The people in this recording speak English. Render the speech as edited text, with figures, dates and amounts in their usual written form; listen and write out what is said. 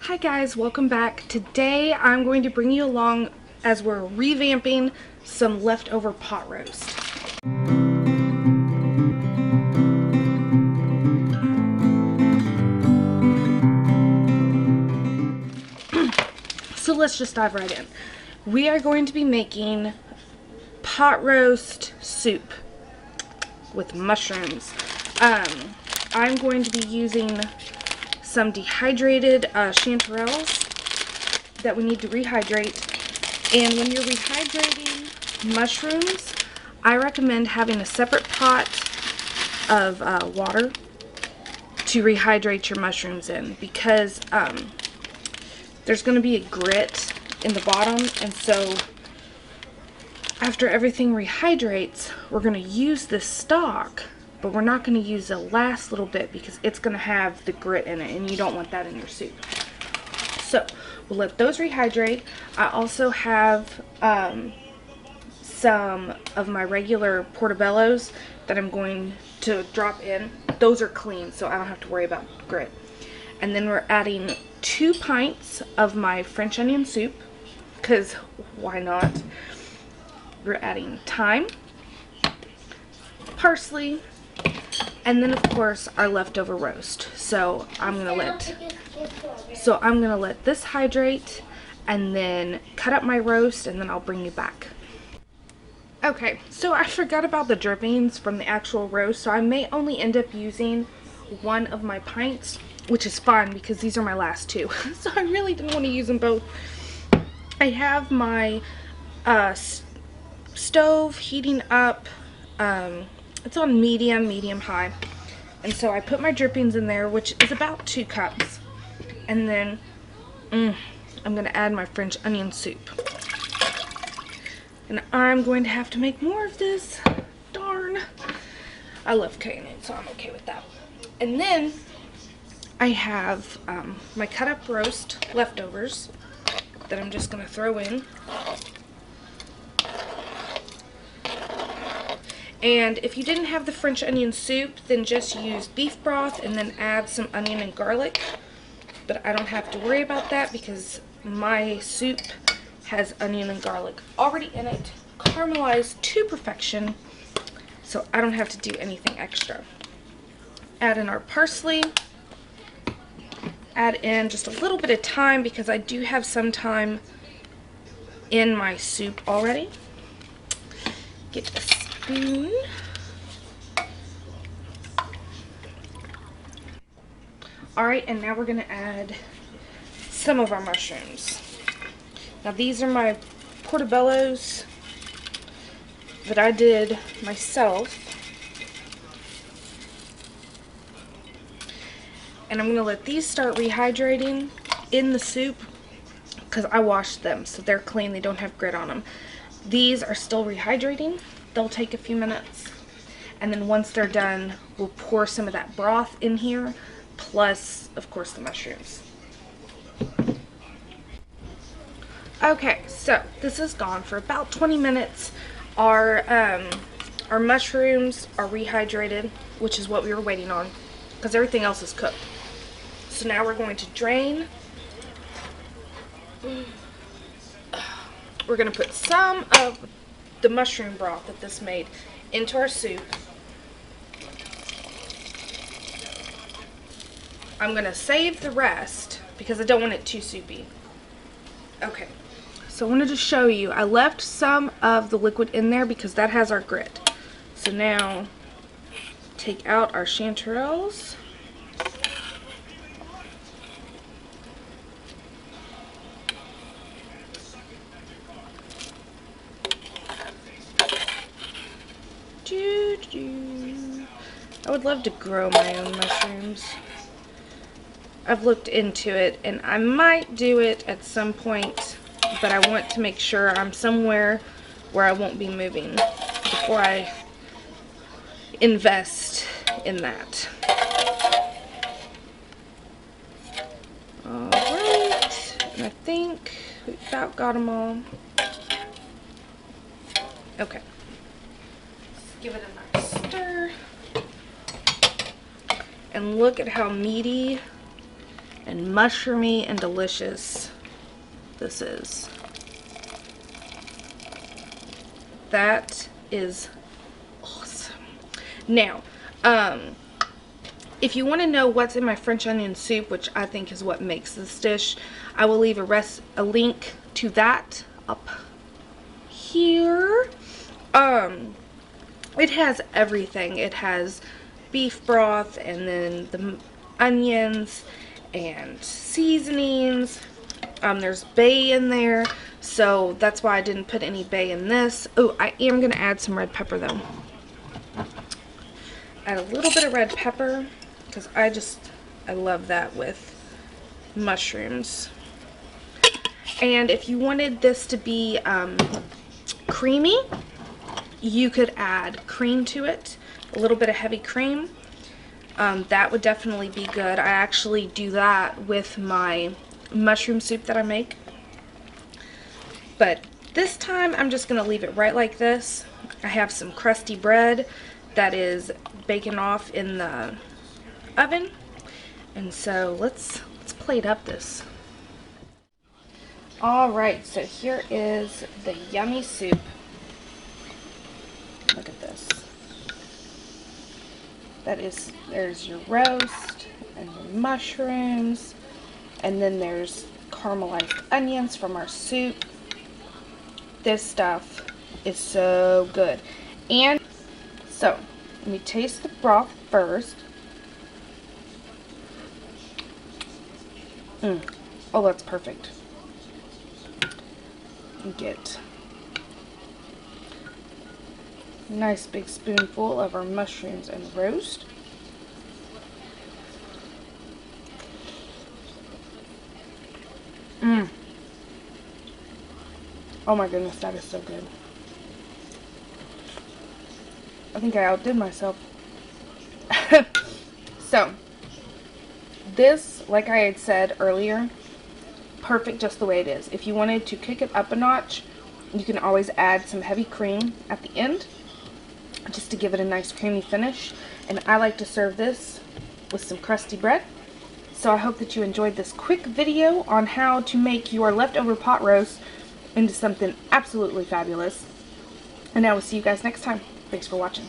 Hi guys, welcome back. Today I'm going to bring you along as we're revamping some leftover pot roast. So let's just dive right in. We are going to be making pot roast soup with mushrooms. I'm going to be using some dehydrated chanterelles that we need to rehydrate. And when you're rehydrating mushrooms, I recommend having a separate pot of water to rehydrate your mushrooms in, because there's going to be a grit in the bottom, and so after everything rehydrates, we're going to use this stock, but we're not going to use the last little bit because it's going to have the grit in it, and you don't want that in your soup. So we'll let those rehydrate. I also have some of my regular portobellos that I'm going to drop in. Those are clean, so I don't have to worry about grit. And then we're adding 2 pints of my French onion soup, because why not? We're adding thyme, parsley, and then of course our leftover roast. So I'm gonna let this hydrate and then cut up my roast, and then I'll bring you back. Okay, so I forgot about the drippings from the actual roast, so I may only end up using 1 of my pints, which is fine because these are my last 2. So I really didn't want to use them both. I have my stove heating up. It's on medium high, and so I put my drippings in there, which is about 2 cups, and then I'm gonna add my French onion soup, and I'm going to have to make more of this. Darn, I love cayenne, so I'm okay with that. And then I have my cut up roast leftovers that I'm just gonna throw in. And if you didn't have the French onion soup, then just use beef broth and then add some onion and garlic. But I don't have to worry about that because my soup has onion and garlic already in it, caramelized to perfection, so I don't have to do anything extra. Add in our parsley. Add in just a little bit of thyme because I do have some thyme in my soup already. Get a spoon. Alright, and now we're going to add some of our mushrooms. Now these are my portobellos that I did myself. And I'm going to let these start rehydrating in the soup because I washed them, so they're clean, they don't have grit on them. These are still rehydrating. They'll take a few minutes, and then once they're done, we'll pour some of that broth in here, plus of course the mushrooms. Okay, so this is gone for about 20 minutes. Our mushrooms are rehydrated, which is what we were waiting on because everything else is cooked. So now we're going to drain. We're going to put some of the mushroom broth that this made into our soup. I'm going to save the rest because I don't want it too soupy. Okay, so I wanted to show you, I left some of the liquid in there because that has our grit. So now, take out our chanterelles. I would love to grow my own mushrooms. I've looked into it and I might do it at some point, but I want to make sure I'm somewhere where I won't be moving before I invest in that. Alright, and I think we about got them all. Okay. Let's give it a nice stir. And look at how meaty and mushroomy and delicious this is. That is awesome. Now, if you want to know what's in my French onion soup, which I think is what makes this dish, I will leave a link to that up here. It has everything. It has beef broth and then the onions and seasonings. There's bay in there, so that's why I didn't put any bay in this. Oh, I am going to add some red pepper though. Add a little bit of red pepper because I love that with mushrooms. And if you wanted this to be creamy, you could add cream to it, a little bit of heavy cream. That would definitely be good. I actually do that with my mushroom soup that I make. But this time I'm just going to leave it right like this. I have some crusty bread that is baking off in the oven. And so let's plate up this. Alright, so here is the yummy soup. Look at this. There's your roast and your mushrooms, and then there's caramelized onions from our soup. This stuff is so good. And so, let me taste the broth first. Oh, that's perfect. Get a nice big spoonful of our mushrooms and roast. Oh my goodness, that is so good. I think I outdid myself. So, this, like I had said earlier, perfect just the way it is. If you wanted to kick it up a notch, you can always add some heavy cream at the end, just to give it a nice creamy finish. And I like to serve this with some crusty bread. So I hope that you enjoyed this quick video on how to make your leftover pot roast into something absolutely fabulous. And I will see you guys next time. Thanks for watching.